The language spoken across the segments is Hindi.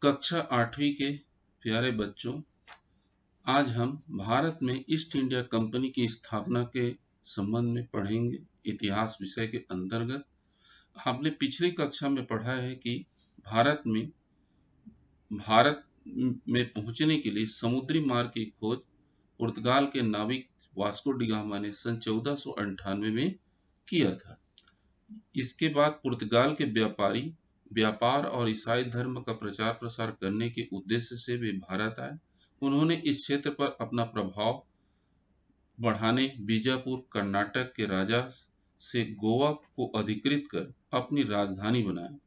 कक्षा 8वीं के प्यारे बच्चों, आज हम भारत में ईस्ट इंडिया कंपनी की स्थापना के संबंध में पढ़ेंगे। इतिहास विषय के अंतर्गत हमने पिछली कक्षा में पढ़ा है कि भारत में पहुंचने के लिए समुद्री मार्ग की खोज पुर्तगाल के नाविक वास्को डी गामा ने सन 1498 में किया था। इसके बाद पुर्तगाल के व्यापारी व्यापार और ईसाई धर्म का प्रचार प्रसार करने के उद्देश्य से वे भारत आए। उन्होंने इस क्षेत्र पर अपना प्रभाव बढ़ाने बीजापुर कर्नाटक के राजा से गोवा को अधिकृत कर अपनी राजधानी बनाया।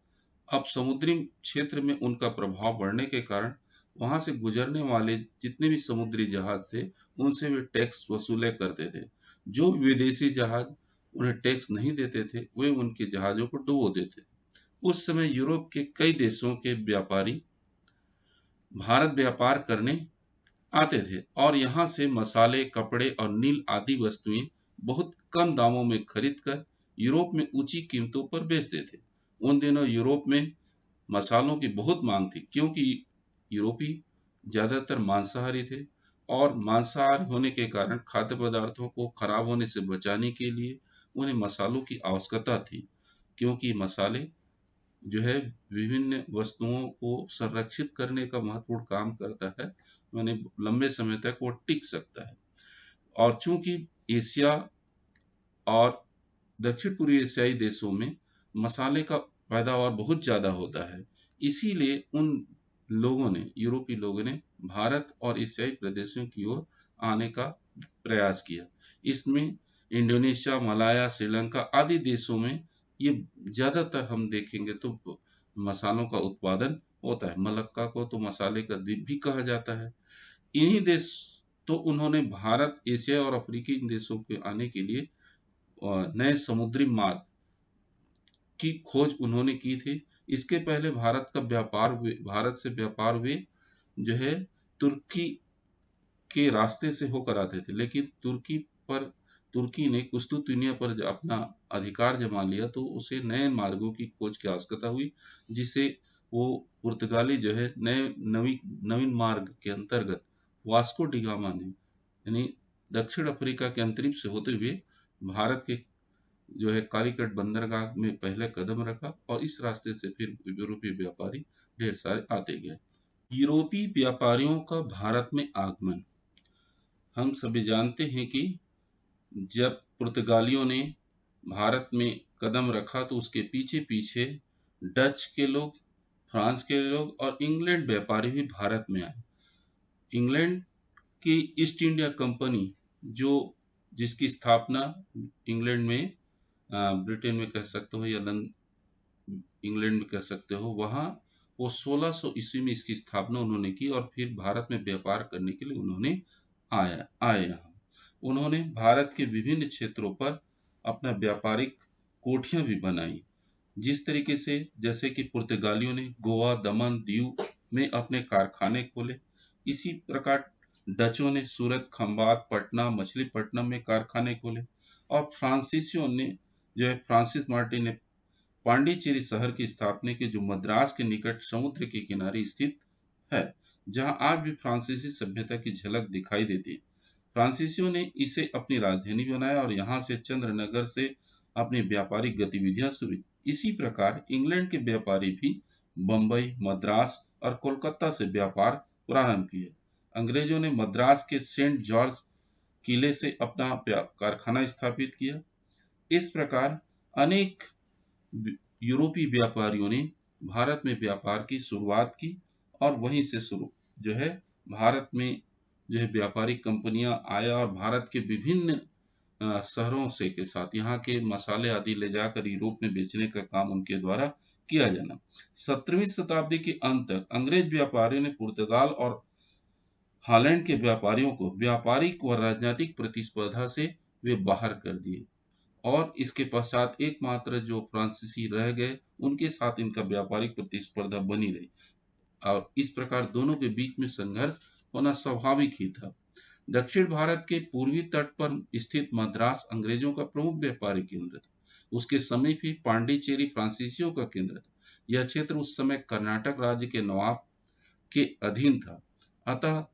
अब समुद्री क्षेत्र में उनका प्रभाव बढ़ने के कारण वहां से गुजरने वाले जितने भी समुद्री जहाज थे उनसे वे टैक्स वसूले करते थे। जो विदेशी जहाज उन्हें टैक्स नहीं देते थे वे उनके जहाजों को डुबो देते। उस समय यूरोप के कई देशों के व्यापारी भारत व्यापार करने आते थे और यहाँ से मसाले, कपड़े और नील आदि वस्तुएं बहुत कम दामों में खरीदकर यूरोप में ऊंची कीमतों पर बेचते थे। उन दिनों यूरोप में मसालों की बहुत मांग थी, क्योंकि यूरोपी ज्यादातर मांसाहारी थे और मांसाहारी होने के कारण खाद्य पदार्थों को खराब होने से बचाने के लिए उन्हें मसालों की आवश्यकता थी, क्योंकि मसाले जो है विभिन्न वस्तुओं को संरक्षित करने का महत्वपूर्ण काम करता है, माने लंबे समय तक वो टिक सकता है। और चूंकि एशिया और दक्षिण पूर्वी एशियाई देशों में मसाले का पैदावार बहुत ज्यादा होता है, इसीलिए उन लोगों ने यूरोपीय लोगों ने भारत और एशियाई प्रदेशों की ओर आने का प्रयास किया। इसमें इंडोनेशिया, मलाया, श्रीलंका आदि देशों में ये ज्यादातर हम देखेंगे तो मसालों का उत्पादन होता है। मलक्का को तो मसाले का द्वीप भी कहा जाता है। इन्हीं देश तो उन्होंने भारत, एशिया और अफ्रीकी देशों के आने के लिए नए समुद्री मार्ग की खोज उन्होंने की थी। इसके पहले भारत से व्यापार वे जो है तुर्की के रास्ते से होकर आते थे, लेकिन तुर्की ने कुस्तुतुनिया पर जब अपना अधिकार जमा लिया तो उसे नए मार्गों की खोज की आवश्यकता हुई, जिसे वो पुर्तगाली जो है नवीन मार्ग के अंतर्गत वास्को डी गामा ने यानी दक्षिण अफ्रीका के अंतरिक्ष से होते हुए भारत के जो है कालीकट बंदरगाह में पहले कदम रखा और इस रास्ते से फिर यूरोपीय व्यापारी ढेर सारे आते गए। यूरोपीय व्यापारियों का भारत में आगमन, हम सभी जानते हैं कि जब पुर्तगालियों ने भारत में कदम रखा तो उसके पीछे पीछे डच के लोग, फ्रांस के लोग और इंग्लैंड व्यापारी भी भारत में आए। इंग्लैंड की ईस्ट इंडिया कंपनी जिसकी स्थापना इंग्लैंड में, ब्रिटेन में कह सकते हो या इंग्लैंड में कह सकते हो, वहां वो 1600 ईस्वी में इसकी स्थापना उन्होंने की और फिर भारत में व्यापार करने के लिए उन्होंने आए यहाँ। उन्होंने भारत के विभिन्न क्षेत्रों पर अपना व्यापारिक कोठियां भी बनाई, जिस तरीके से जैसे कि पुर्तगालियों ने गोवा, दमन, दीव में अपने कारखाने खोले, इसी प्रकार डचों ने सूरत, खंबात, पटना, मछलीपट्टनम में कारखाने खोले और फ्रांसीसियों ने जो है फ्रांसिस मार्टिन ने पांडिचेरी शहर की स्थापना की, जो मद्रास के निकट समुद्र के किनारे स्थित है, जहां आज भी फ्रांसीसी सभ्यता की झलक दिखाई देती है। फ्रांसीसियों ने इसे अपनी राजधानी बनाया और यहाँ से चंद्रनगर से अपनी व्यापारिक गतिविधियां शुरू। इसी प्रकार इंग्लैंड के व्यापारी भी बंबई, मद्रास और कोलकाता से व्यापार प्रारंभ किए। अंग्रेजों ने मद्रास के सेंट जॉर्ज किले से अपना कारखाना स्थापित किया। इस प्रकार अनेक यूरोपीय व्यापारियों ने भारत में व्यापार की शुरुआत की और वहीं से शुरू जो है भारत में जो है व्यापारिक कंपनियां आया और भारत के विभिन्न शहरों से के साथ यहाँ के मसाले आदि ले जाकर यूरोप में बेचने का काम उनके द्वारा किया जाना। 17वीं शताब्दी के अंत तक अंग्रेज व्यापारियों ने पुर्तगाल और हॉलैंड के व्यापारियों को व्यापारिक व राजनीतिक प्रतिस्पर्धा से वे बाहर कर दिए और इसके पश्चात एकमात्र जो फ्रांसीसी रह गए उनके साथ इनका व्यापारिक प्रतिस्पर्धा बनी रही और इस प्रकार दोनों के बीच में संघर्ष होना स्वाभाविक ही था। दक्षिण भारत के पूर्वी तट पर स्थित मद्रास अंग्रेजों का प्रमुख व्यापारिक केंद्र था। उसके समीप ही पांडिचेरी फ्रांसीसियों का केंद्र था। यह क्षेत्र उस समय कर्नाटक राज्य के नवाब के अधीन था। अतः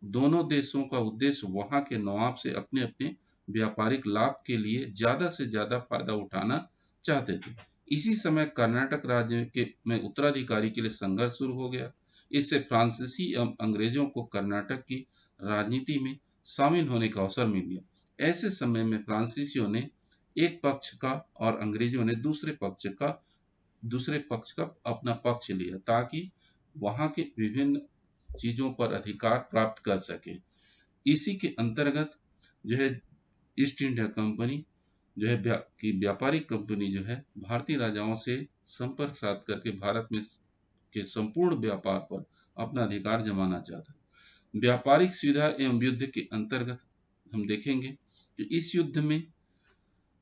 दोनों देशों का उद्देश्य वहां के नवाब से अपने अपने व्यापारिक लाभ के लिए ज्यादा से ज्यादा फायदा उठाना चाहते थे। इसी समय कर्नाटक राज्य के में उत्तराधिकारी के लिए संघर्ष शुरू हो गया। इससे फ्रांसीसी एवं अंग्रेजों को कर्नाटक की राजनीति में शामिल होने का अवसर मिल गया। ऐसे समय में फ्रांसीसियों ने एक पक्ष का और अंग्रेजों ने दूसरे पक्ष का अपना पक्ष लिया, ताकि वहां के विभिन्न चीजों पर अधिकार प्राप्त कर सके। इसी के अंतर्गत जो है ईस्ट इंडिया कंपनी जो है की व्यापारिक कंपनी जो है भारतीय राजाओं से संपर्क साध करके भारत में के संपूर्ण व्यापार पर अपना अधिकार जमाना चाहता है। व्यापारिक सुविधा एवं युद्ध के अंतर्गत हम देखेंगे कि इस युद्ध में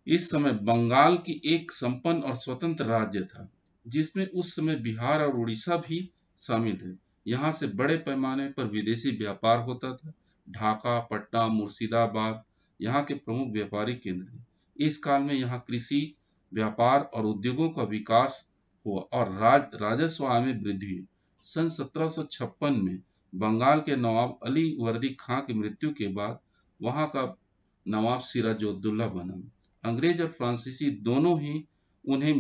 इस समय बंगाल की एक संपन्न और स्वतंत्र राज्य था, जिसमें उस समय बिहार और उड़ीसा भी शामिल थे। यहाँ से बड़े पैमाने पर विदेशी व्यापार होता था। ढाका, पटना, मुर्शिदाबाद यहाँ के प्रमुख व्यापारिक केंद्र थे। इस काल में यहाँ कृषि, व्यापार और उद्योगों का विकास हुआ और राजस्व आय में वृद्धि हुई। सन 1756 में बंगाल के नवाब अली वर्दी खां की मृत्यु के बाद वहां का नवाब सिराजुद्दौला बना। अंग्रेज और फ्रांसीसी दोनों ही उन्हें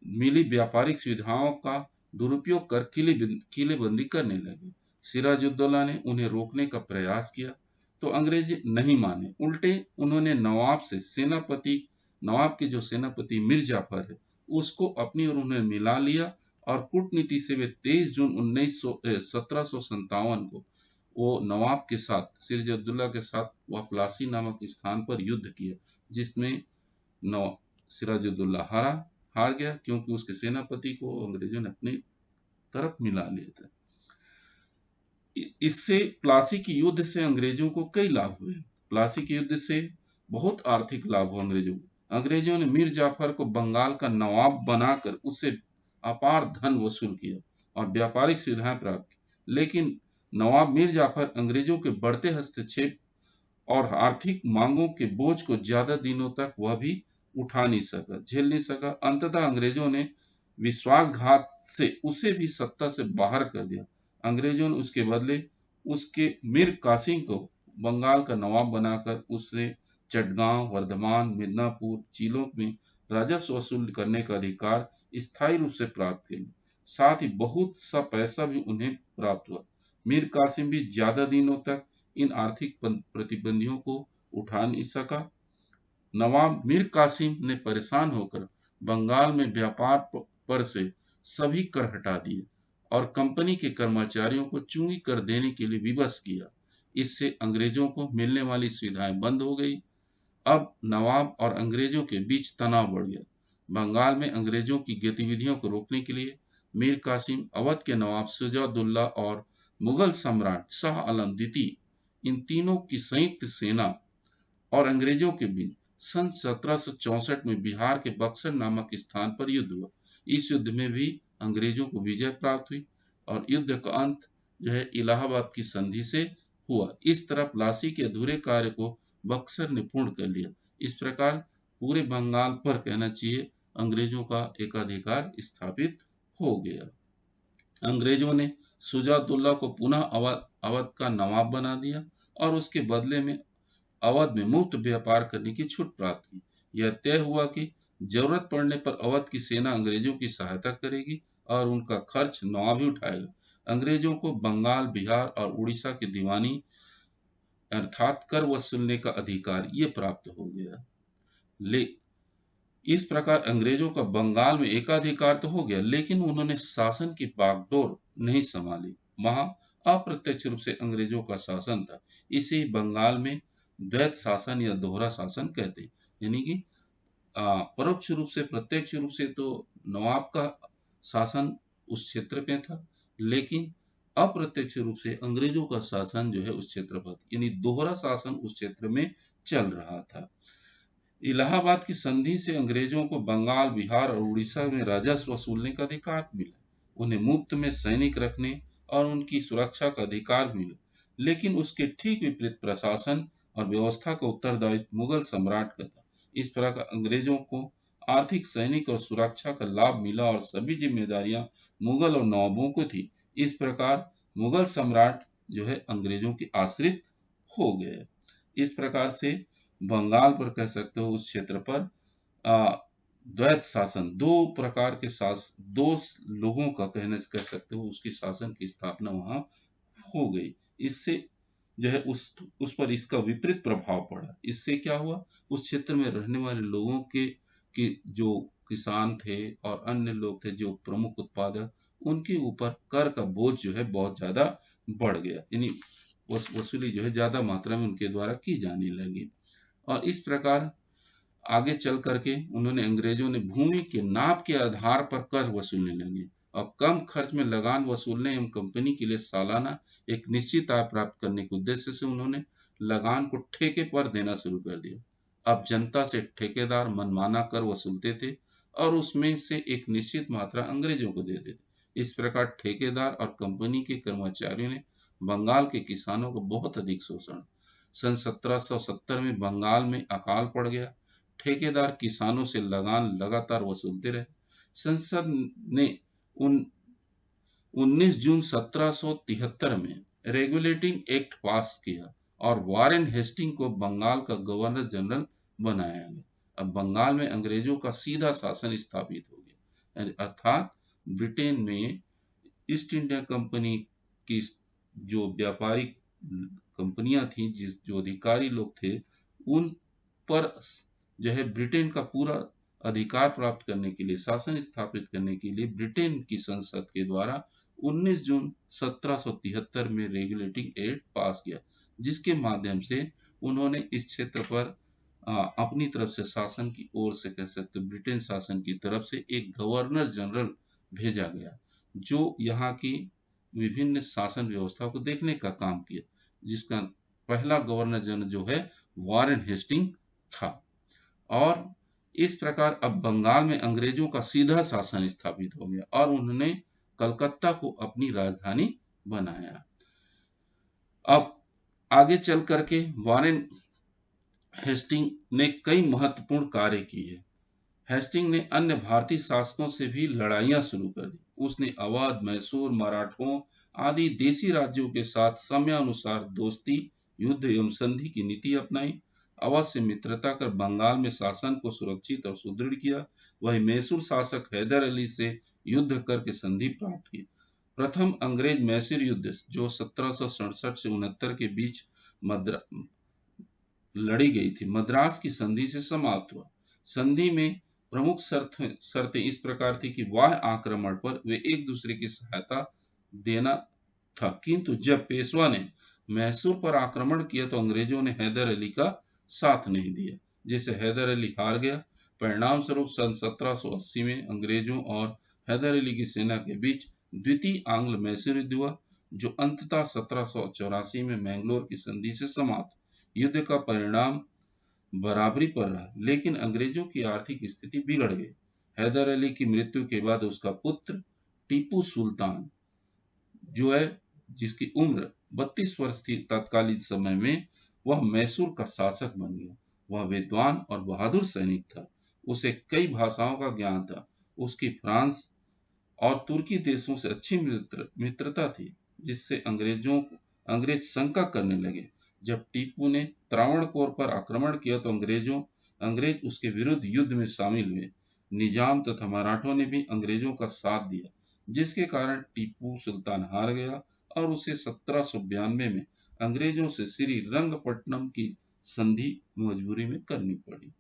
मिली व्यापारिक सुविधाओं का दुरुपयोग कर किलेबंदी करने लगे। सिराजुद्दौला ने उन्हें रोकने का प्रयास किया तो अंग्रेज नहीं माने। उल्टे उन्होंने नवाब के जो सेनापति मीर जाफर है उसको अपनी ओर उन्हें मिला लिया और कूटनीति से वे 23 जून 1757 को वो नवाब के साथ सिराजुद्दौला के साथ वह प्लासी नामक स्थान पर युद्ध किया, जिसमें सिराजुद्दौला हार गया, क्योंकि उसके सेनापति को अंग्रेजों ने अपनी तरफ मिला लिया था। इससे प्लासी के युद्ध से अंग्रेजों को कई लाभ हुए। प्लासी के युद्ध से बहुत आर्थिक लाभ हुआ अंग्रेजों को। अंग्रेजों ने मीर जाफर को बंगाल का नवाब बनाकर उससे अपार धन वसूल किया और व्यापारिक सुविधाएं प्राप्त की। लेकिन नवाब मीर जाफर अंग्रेजों के बढ़ते हस्तक्षेप और आर्थिक मांगों के बोझ को ज्यादा दिनों तक वह भी उठा नहीं सका, झेल नहीं सका। अंततः अंग्रेजों ने विश्वासघात से उसे भी सत्ता से बाहर कर दिया। अंग्रेजों ने उसके बदले उसके मीर कासिम को बंगाल का नवाब बनाकर उससे चटगांव, वर्धमान, मिदनापुर, जिलों में राजस्व वसूल करने का अधिकार स्थायी रूप से प्राप्त किया। साथ ही बहुत सा पैसा भी उन्हें प्राप्त हुआ। मीर कासिम भी ज्यादा दिनों तक इन आर्थिक प्रतिबंधियों को उठा नहीं सका। नवाब मीर कासिम ने परेशान होकर बंगाल में व्यापार पर से सभी कर हटा दिए और कंपनी के कर्मचारियों को चूंगी कर देने के लिए विवश किया। इससे अंग्रेजों को मिलने वाली सुविधाएं बंद हो गई। अब नवाब और अंग्रेजों के बीच तनाव बढ़ गया। बंगाल में अंग्रेजों की गतिविधियों को रोकने के लिए मीर कासिम, अवध के नवाब शुजाउद्दौला और मुगल सम्राट शाह आलम द्वितीय, इन तीनों की संयुक्त सेना और अंग्रेजों के बीच सन 1764 में बिहार के बक्सर नामक स्थान पर युद्ध हुआ। इस युद्ध में भी अंग्रेजों को विजय प्राप्त हुई और युद्ध का अंत जो है इलाहाबाद की संधि से हुआ। इस तरह प्लासी के अधूरे कार्य को बक्सर ने पूर्ण कर लिया। इस प्रकार पूरे बंगाल पर कहना चाहिए अंग्रेजों का एकाधिकार स्थापित हो गया। अंग्रेजों ने शुजाउद्दौला को पुनः अवध का नवाब बना दिया और उसके बदले में अवध में मुक्त व्यापार करने की छूट प्राप्त की। यह तय हुआ कि जरूरत पड़ने पर अवध की सेना अंग्रेजों की सहायता करेगी और उनका खर्च नवाब ही उठाएगा। अंग्रेजों को बंगाल, बिहार और उड़ीसा की दीवानी अर्थात कर वसूलने का अधिकार ये प्राप्त हो गया। इस प्रकार अंग्रेजों का बंगाल में एकाधिकार तो हो गया, लेकिन उन्होंने शासन की बागडोर नहीं संभाली। वहां अप्रत्यक्ष रूप से अंग्रेजों का शासन था। इसे बंगाल में द्वैत शासन या दोहरा शासन कहते हैं, यानी कि परोक्ष रूप से, प्रत्यक्ष रूप से तो नवाब का शासन उस क्षेत्र में था, लेकिन अप्रत्यक्ष रूप से अंग्रेजों का शासन जो है उस क्षेत्र पर, यानी दोहरा शासन उस क्षेत्र में चल रहा था। इलाहाबाद की संधि से अंग्रेजों को बंगाल, बिहार और उड़ीसा में राजस्व वसूलने का अधिकार मिला। उन्हें मुफ्त में सैनिक रखने और उनकी सुरक्षा का अधिकार मिला, लेकिन उसके ठीक विपरीत प्रशासन और व्यवस्था का उत्तरदायित्व मुगल सम्राट का था। इस प्रकार अंग्रेजों को आर्थिक, सैनिक और सुरक्षा का लाभ मिला और सभी जिम्मेदारियां मुगल और नवाबों को थी। इस प्रकार मुगल सम्राट जो है अंग्रेजों के आश्रित हो गए। इस प्रकार से बंगाल पर कह सकते हो उस क्षेत्र पर द्वैत शासन, दो प्रकार के दो लोगों का कहने से कह सकते हो उसकी शासन की स्थापना वहां हो गई। इससे जो है उस पर इसका विपरीत प्रभाव पड़ा। इससे क्या हुआ, उस क्षेत्र में रहने वाले लोगों के जो किसान थे और अन्य लोग थे जो प्रमुख उत्पादक, उनके ऊपर कर का बोझ जो है बहुत ज्यादा बढ़ गया, यानी वसूली जो है ज्यादा मात्रा में उनके द्वारा की जाने लगी। और इस प्रकार आगे चल करके उन्होंने अंग्रेजों ने भूमि के नाप के आधार पर कर वसूलने लगे और कम खर्च में लगान वसूलने एवं कंपनी के लिए सालाना एक निश्चित आय प्राप्त करने के उद्देश्य से उन्होंने लगान को ठेके पर देना शुरू कर दिया। अब जनता से ठेकेदार मनमाना कर वसूलते थे और उसमें से एक निश्चित मात्रा अंग्रेजों को देते थे। इस प्रकार ठेकेदार और कंपनी के कर्मचारियों ने बंगाल के किसानों को बहुत अधिक शोषण। सन 1770 में बंगाल में अकाल पड़ गया। ठेकेदार किसानों से लगान लगातार वसूलते रहे। संसद ने 19 जून 1773 में रेगुलेटिंग एक्ट पास किया और वारेन हेस्टिंग को बंगाल का गवर्नर जनरल बनाया गया। अब बंगाल में अंग्रेजों का सीधा शासन स्थापित हो गया, अर्थात ब्रिटेन में ईस्ट इंडिया कंपनी की जो व्यापारिक कंपनियां थी, जो अधिकारी लोग थे, उन पर जो है ब्रिटेन का पूरा अधिकार प्राप्त करने के लिए, शासन स्थापित करने के लिए ब्रिटेन की संसद के द्वारा 19 जून 1773 में रेगुलेटिंग एक्ट पास किया, जिसके माध्यम से उन्होंने इस क्षेत्र पर अपनी तरफ से शासन की ओर से कह सकते ब्रिटेन शासन की तरफ से एक गवर्नर जनरल भेजा गया, जो यहाँ की विभिन्न शासन व्यवस्था को देखने का काम किया, जिसका पहला गवर्नर जनरल जो है वारेन हेस्टिंग था। और इस प्रकार अब बंगाल में अंग्रेजों का सीधा शासन स्थापित हो गया और उन्होंने कलकत्ता को अपनी राजधानी बनाया। अब आगे चल करके वारेन हेस्टिंग ने कई महत्वपूर्ण कार्य किए। हेस्टिंग ने अन्य भारतीय शासकों से भी लड़ाइयां शुरू कर दी। उसने अवध, मैसूर, मराठों आदि देशी राज्यों के साथ समयानुसार दोस्ती, युद्ध एवं संधि की नीति अपनाई। अवध से मित्रता कर बंगाल में शासन को सुरक्षित और सुदृढ़ किया। वही मैसूर शासक हैदर अली से युद्ध करके संधि प्राप्त की। प्रथम अंग्रेज मैसूर युद्ध जो 1767 से 69 के बीच लड़ी गई थी, मद्रास की संधि से समाप्त हुआ। संधि में प्रमुख शर्तें इस प्रकार थी कि वाह्य आक्रमण पर वे एक दूसरे की सहायता देना था, किंतु जब पेशवा ने मैसूर पर आक्रमण किया तो अंग्रेजों ने हैदर अली का साथ नहीं दिया, जिससे हैदर अली हार गया। परिणाम स्वरूप सन 1780 में अंग्रेजों और हैदर अली की सेना के बीच द्वितीय आंग्ल मैसूर युद्ध हुआ, जो अंततः 1784 में मैंगलोर की संधि से समाप्त। युद्ध का परिणाम बराबरी पर रहा, लेकिन अंग्रेजों की आर्थिक स्थिति बिगड़ गई। हैदर अली की मृत्यु के बाद उसका पुत्र टीपू सुल्तान जो है, जिसकी उम्र 32 वर्ष थी तत्कालीन समय में, वह मैसूर का शासक बन गया। वह विद्वान और बहादुर सैनिक था। उसे कई भाषाओं का ज्ञान था। उसकी फ्रांस और तुर्की देशों से अच्छी मित्रता थी, जिससे अंग्रेज शंका करने लगे। जब टीपू ने त्रावणकोर पर आक्रमण किया तो अंग्रेज उसके विरुद्ध युद्ध में शामिल हुए। निजाम तथा मराठों ने भी अंग्रेजों का साथ दिया, जिसके कारण टीपू सुल्तान हार गया और उसे 1792 में अंग्रेजों से श्री रंगपट्टनम की संधि मजबूरी में करनी पड़ी।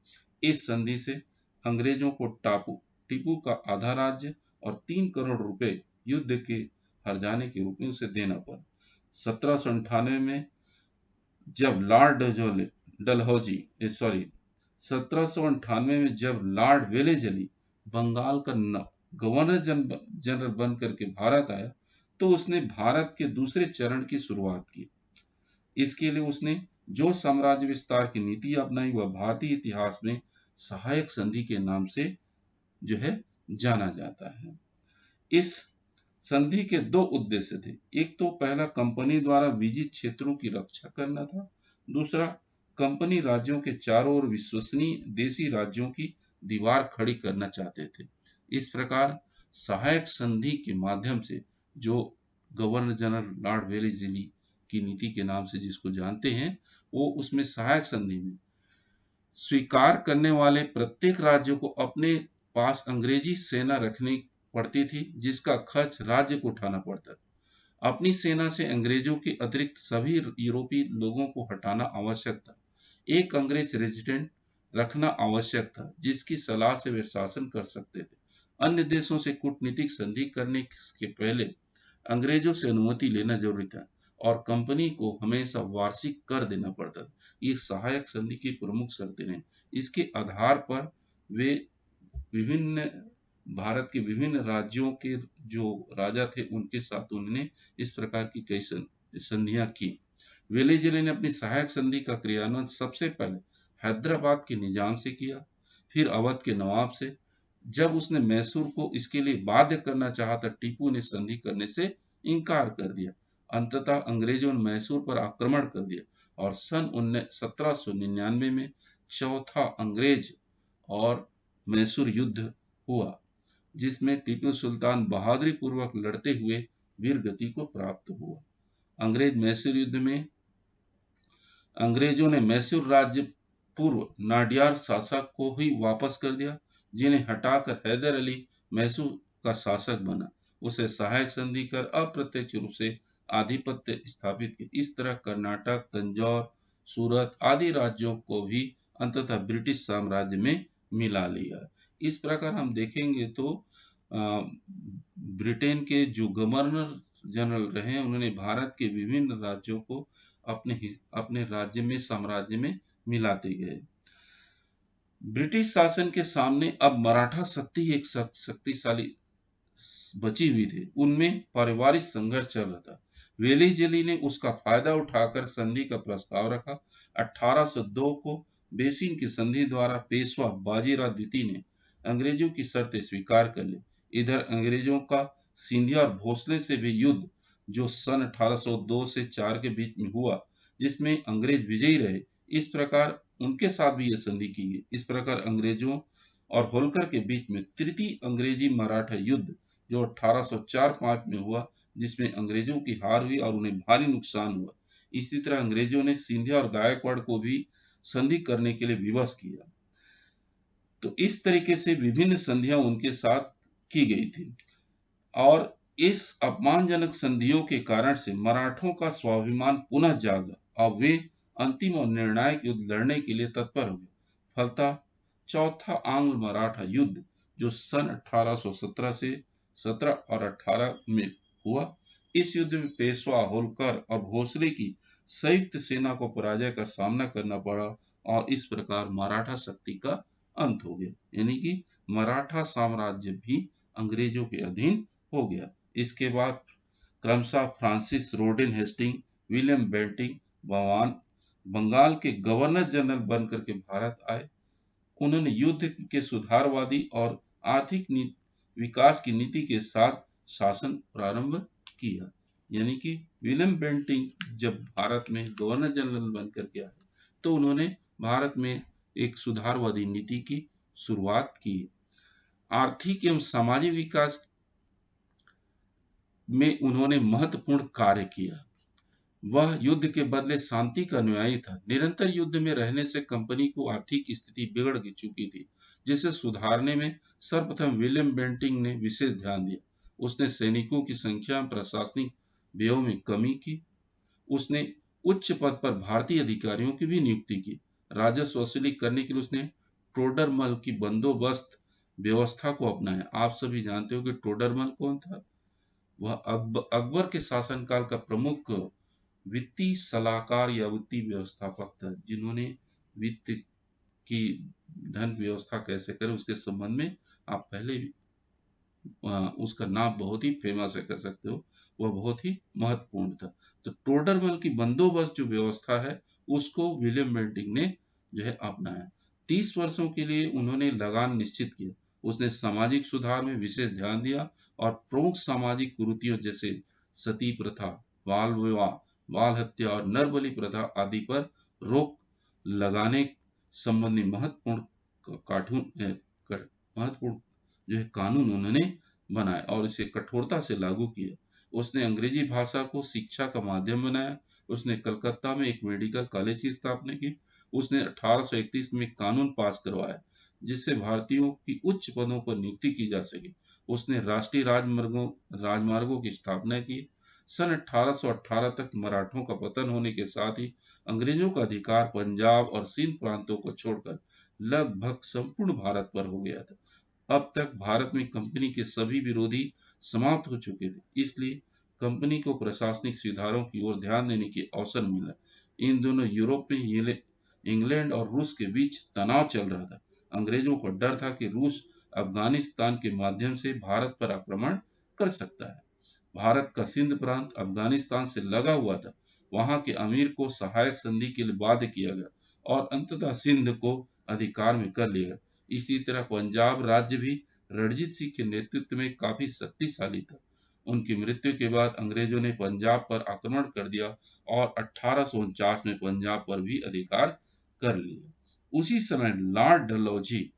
इस संधि से अंग्रेजों को टीपू का आधा राज्य और 3 करोड़ रुपए युद्ध के हर्जाने के रूप में उसे देना पड़ा। 1798 में जब लॉर्ड वेलेजली बंगाल का गवर्नर जनरल बनकर के भारत आया, तो उसने भारत के दूसरे चरण की शुरुआत की। इसके लिए उसने जो साम्राज्य विस्तार की नीति अपनाई वह भारतीय इतिहास में सहायक संधि के नाम से जो है जाना जाता है। इस संधि के 2 उद्देश्य थे। एक तो पहला कंपनी द्वारा विजित क्षेत्रों की रक्षा करना था, दूसरा कंपनी राज्यों के चारों ओर विश्वसनीय देशी राज्यों की दीवार खड़ी करना चाहते थे। इस प्रकार सहायक संधि के माध्यम से जो गवर्नर जनरल लॉर्ड वेलेस्ली की नीति के नाम से जिसको जानते हैं, वो उसमें सहायक संधि में स्वीकार करने वाले प्रत्येक राज्य को अपने पास अंग्रेजी सेना रखनी पड़ती थी, जिसका खर्च राज्य को उठाना पड़ता था। अपनी सेना से अंग्रेजों के अतिरिक्त सभी यूरोपीय लोगों को हटाना आवश्यक था। एक अंग्रेज रेजिडेंट रखना आवश्यक था, जिसकी सलाह से वे शासन कर सकते थे। अन्य देशों से कूटनीतिक संधि करने के पहले अंग्रेजों से अनुमति लेना जरूरी था और कंपनी को हमेशा वार्षिक कर देना पड़ता था। ये सहायक संधि की प्रमुख शर्तें हैं। इसके आधार पर वे विभिन्न भारत के विभिन्न राज्यों के जो राजा थे उनके साथ उन्होंने इस प्रकार की कई संधियां की। वेलेस्ली ने अपनी सहायक संधि का क्रियान्वयन सबसे पहले हैदराबाद के निजाम से किया, फिर अवध के नवाब से। जब उसने मैसूर को इसके लिए बाध्य करना चाहा तो टीपू ने संधि करने से इनकार कर दिया। अंततः अंग्रेजों ने मैसूर पर आक्रमण कर दिया और सन 1799 में चौथा अंग्रेज और मैसूर युद्ध हुआ, जिसमें टीपू सुल्तान बहादुरी पूर्वक लड़ते हुए वीरगति को प्राप्त हुआ। अंग्रेज मैसूर युद्ध में अंग्रेजों ने मैसूर राज्य पूर्व नाडियाड शासक को ही वापस कर दिया, जिन्हें हटाकर हैदर अली मैसूर का शासक बना। उसे सहायक संधि कर अप्रत्यक्ष रूप से आधिपत्य स्थापित किया। इस तरह कर्नाटक, तंजौर, सूरत आदि राज्यों को भी अंततः ब्रिटिश साम्राज्य में मिला लिया। इस प्रकार हम देखेंगे तो ब्रिटेन के जो गवर्नर जनरल रहे उन्होंने भारत के विभिन्न राज्यों को अपने राज्य में साम्राज्य में मिलाते गए। ब्रिटिश शासन के सामने अब मराठा शक्ति एक शक्तिशाली बची हुई थी। उनमें पारिवारिक संघर्ष चल रहा था। वेलेस्ली ने उसका फायदा उठाकर संधि का प्रस्ताव रखा। 1802 को बेसिन की संधि द्वारा पेशवा बाजीराव द्वितीय ने अंग्रेजों की शर्तें स्वीकार कर ली। इधर अंग्रेजों का सिंधिया और भोसले से भी युद्ध जो सन 1802 से 4 के बीच में हुआ, जिसमें अंग्रेज विजयी रहे, इस प्रकार उनके साथ भी यह संधि की गई। इस प्रकार अंग्रेजों और होलकर के बीच में तृतीय अंग्रेजी मराठा युद्ध जो 1804-05 में हुआ, जिसमें अंग्रेजों की हार हुई और उन्हें भारी नुकसान हुआ। इसी तरह अंग्रेजों ने सिंधिया और गायकवाड़ को भी संधि करने के लिए विवश किया। तो इस तरीके से विभिन्न संधियां उनके साथ की गई थी और इस अपमानजनक संधियों के कारण से मराठों का स्वाभिमान पुनः जागा और वे अंतिम और निर्णायक युद्ध लड़ने के लिए तत्पर हो गए। फलतः चौथा आंग्ल मराठा युद्ध जो सन 1817 से 17 और 18 में हुआ, इस युद्ध में पेशवा, होलकर और भोसले की संयुक्त सेना को पराजय का सामना करना पड़ा और इस प्रकार मराठा शक्ति का अंत हो गया, यानी कि मराठा साम्राज्य भी अंग्रेजों के अधीन हो गया। इसके बाद क्रमशः Francis Rawdon Hastings, William Bentinck Bengal के गवर्नर जनरल बनकर के भारत आए। उन्होंने युद्ध के सुधारवादी और आर्थिक विकास की नीति के साथ शासन प्रारंभ किया। यानी कि विलियम बेंटिंग जब भारत में गवर्नर जनरल बनकर के आए तो उन्होंने भारत में एक सुधारवादी नीति की शुरुआत की। आर्थिक एवं सामाजिक विकास में उन्होंने महत्वपूर्ण कार्य किया। वह युद्ध के बदले शांति का अनुयायी था। निरंतर युद्ध में रहने से कंपनी को आर्थिक स्थिति बिगड़ चुकी थी, जिसे सुधारने में सर्वप्रथम विलियम बेंटिंग ने विशेष ध्यान दिया। उसने सैनिकों की संख्या में प्रशासनिक व्ययों में कमी की। उसने उच्च पद पर भारतीय अधिकारियों की भी नियुक्ति की। राजस्व वसूली करने के लिए उसने टोडरमल की बंदोबस्त व्यवस्था को अपनाया। आप सभी जानते हो कि टोडरमल कौन था? वह अकबर के शासनकाल का प्रमुख वित्तीय सलाहकार या वित्तीय व्यवस्थापक था, जिन्होंने वित्त की धन व्यवस्था कैसे करें उसके संबंध में आप पहले उसका नाम बहुत ही फेमस है, कर सकते हो। वह बहुत ही महत्वपूर्ण था। तो टोडरमल की बंदोबस्त जो व्यवस्था है उसको विलियम बेंटिंग ने जो है अपनाया। 30 वर्षों के लिए उन्होंने लगान निश्चित किया। उसने सामाजिक सुधार में विशेष ध्यान दिया और प्रमुख सामाजिक कुरीतियों जैसे सती प्रथा, बाल विवाह, बाल हत्या और नरबलि प्रथा आदि पर रोक लगाने संबंधी महत्वपूर्ण जो है कानून उन्होंने बनाए और इसे कठोरता से लागू किया। उसने अंग्रेजी भाषा को शिक्षा का माध्यम बनाया। उसने कलकत्ता में एक मेडिकल कॉलेज की स्थापना की। उसने 1831 में कानून पास करवाया जिससे भारतीयों की उच्च पदों पर नियुक्ति की जा सके। उसने राष्ट्रीय राजमार्गों की स्थापना की। सन 1818 तक मराठों का पतन होने के साथ ही अंग्रेजों का अधिकार पंजाब और सिंध प्रांतों को छोड़कर लगभग संपूर्ण भारत पर हो गया था। अब तक भारत में कंपनी के सभी विरोधी समाप्त हो चुके थे, इसलिए कंपनी को प्रशासनिक सुधारों की ओर ध्यान देने की अवसर मिला। इन दोनों यूरोप में इंग्लैंड और रूस के बीच तनाव चल रहा था। अंग्रेजों को डर था कि रूस अफगानिस्तान के माध्यम से भारत पर आक्रमण कर सकता है। भारत का सिंध प्रांत अफगानिस्तान से लगा हुआ था। वहां के अमीर को सहायक संधि के लिए बाध्य किया गया और अंततः सिंध को अधिकार में कर लिया गया। इसी तरह पंजाब राज्य भी रणजीत सिंह के नेतृत्व में काफी शक्तिशाली था। उनकी मृत्यु के बाद अंग्रेजों ने पंजाब पर आक्रमण कर दिया और 1849 में पंजाब पर भी अधिकार कर लिया। उसी समय लॉर्ड डलहौजी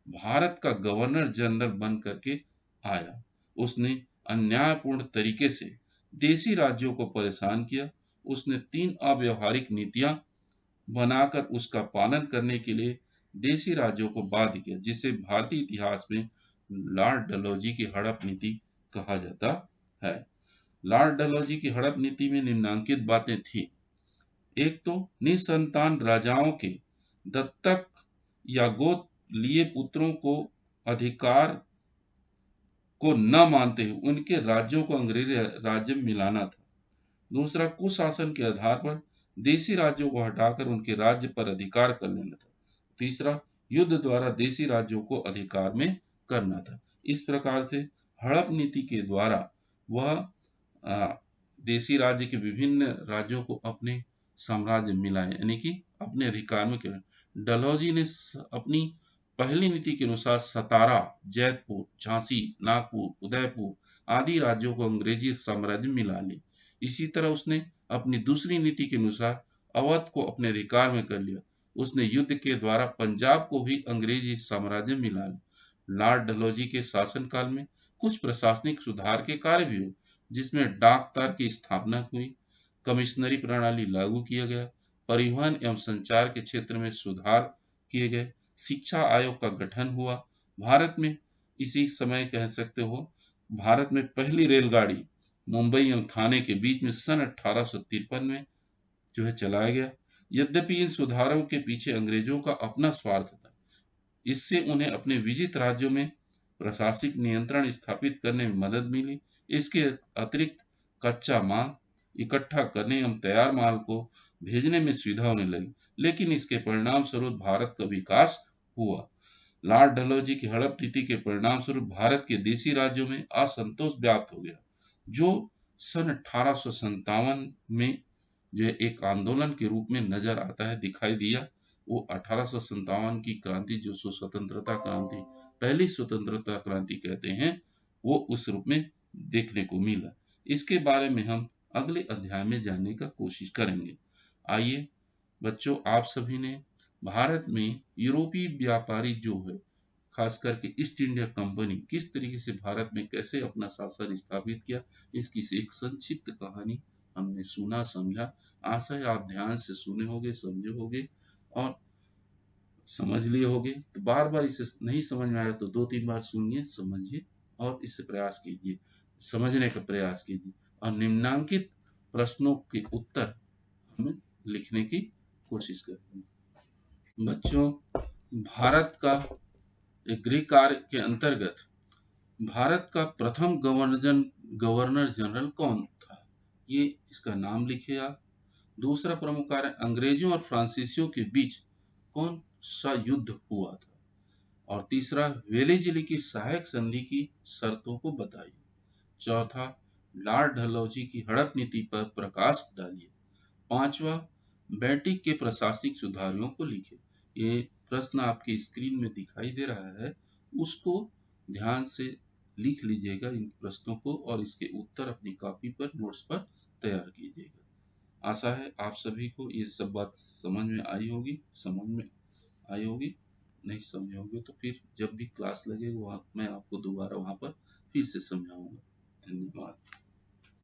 भारत का गवर्नर जनरल बन करके आया। उसने अन्यायपूर्ण तरीके से देशी राज्यों को परेशान किया। उसने 3 अव्यवहारिक नीतियां बनाकर उसका पालन करने के लिए देशी राज्यों को बाध्य किया, जिसे भारतीय इतिहास में लॉर्ड डलहौजी की हड़प नीति कहा जाता है। लॉर्ड डलहौजी की हड़प नीति में निम्नलिखित बातें थी। एक तो निसंतान राजाओं के दत्तक या गोद लिए पुत्रों को अधिकार को न मानते हुए उनके राज्यों को अंग्रेजी राज्य में मिलाना था। दूसरा, कुशासन के आधार पर देशी राज्यों को हटाकर उनके राज्य पर अधिकार कर लेना था। तीसरा, युद्ध द्वारा देशी राज्यों को अधिकार में करना था। इस प्रकार से हड़प नीति के द्वारा वह देशी राज्य के विभिन्न राज्यों को अपने साम्राज्य मिलाए, यानी कि अपने अधिकार में किया। डलहौजी ने अपनी पहली नीति के अनुसार सतारा, जयपुर, झांसी, नागपुर, उदयपुर आदि राज्यों को अंग्रेजी साम्राज्य में मिला लिया। इसी तरह उसने अपनी दूसरी नीति के अनुसार अवध को अपने अधिकार में कर लिया। उसने युद्ध के द्वारा पंजाब को भी अंग्रेजी साम्राज्य में मिला लिया। लॉर्ड डलहौजी के शासनकाल में कुछ प्रशासनिक सुधार के कार्य भी हुए, जिसमें डाक तार की स्थापना हुई, कमिश्नरी प्रणाली लागू किया गया, परिवहन एवं संचार के क्षेत्र में सुधार किए गए, शिक्षा आयोग का गठन हुआ। भारत में इसी समय कह सकते हो भारत में पहली रेलगाड़ी मुंबई एवं थाने के बीच में सन 1853 में जो है चलाया गया। यद्यपि इन सुधारों के पीछे अंग्रेजों का अपना स्वार्थ था। इससे उन्हें अपने विजित राज्यों में प्रशासनिक नियंत्रण स्थापित करने में मदद मिली। इसके अतिरिक्त कच्चा माल इकट्ठा करने एवं तैयार माल को भेजने में सुविधा होने लगी, लेकिन इसके परिणाम स्वरूप भारत का विकास हुआ। लॉर्ड डलहौजी की हड़प नीति के परिणाम स्वरूप भारत के देशी राज्यों में असंतोष व्याप्त हो गया, जो सन 1857 में जो एक आंदोलन के रूप में नजर आता है, दिखाई दिया। वो 1857 की क्रांति जो स्वतंत्रता क्रांति, पहली स्वतंत्रता क्रांति कहते हैं, वो उस रूप में देखने को मिला। इसके बारे में हम अगले अध्याय में जानने का कोशिश करेंगे। आइए बच्चों, आप सभी ने भारत में यूरोपीय व्यापारी जो है, खास करके ईस्ट इंडिया कंपनी किस तरीके से भारत में कैसे अपना शासन स्थापित किया, इसकी एक संक्षिप्त कहानी हमने सुना, समझा। आशा है आप ध्यान से सुने होंगे, समझे होंगे और समझ लिए होंगे। तो बार बार इसे नहीं समझ में आया तो 2-3 बार सुनिए, समझिए और इससे प्रयास कीजिए, समझने का प्रयास कीजिए और निम्नांकित प्रश्नों के उत्तर हमें लिखने की कोशिश करें। बच्चों, भारत का एक गृह कार्य के अंतर्गत भारत का प्रथम गवर्नर जनरल कौन था, ये इसका नाम लिखिए आप। दूसरा प्रमुख कार्य, अंग्रेजों और फ्रांसीसियों के बीच कौन सा युद्ध हुआ था। और तीसरा, वेलेज़ली की सहायक संधि की शर्तों को बताइए। चौथा, लॉर्ड डलहौजी की हड़प नीति पर प्रकाश डालिए। पांचवा, बेटिक के प्रशासनिक सुधारों को लिखिए। ये प्रश्न आपकी स्क्रीन में दिखाई दे रहा है, उसको ध्यान से लिख लीजिएगा इन प्रश्नों को और इसके उत्तर अपनी कॉपी पर, नोट्स पर तैयार कीजिएगा। आशा है आप सभी को ये सब बात समझ में आई होगी। नहीं समझे होंगे तो फिर जब भी क्लास लगेगा वहाँ मैं आपको दोबारा वहाँ पर फिर से समझाऊंगा। धन्यवाद।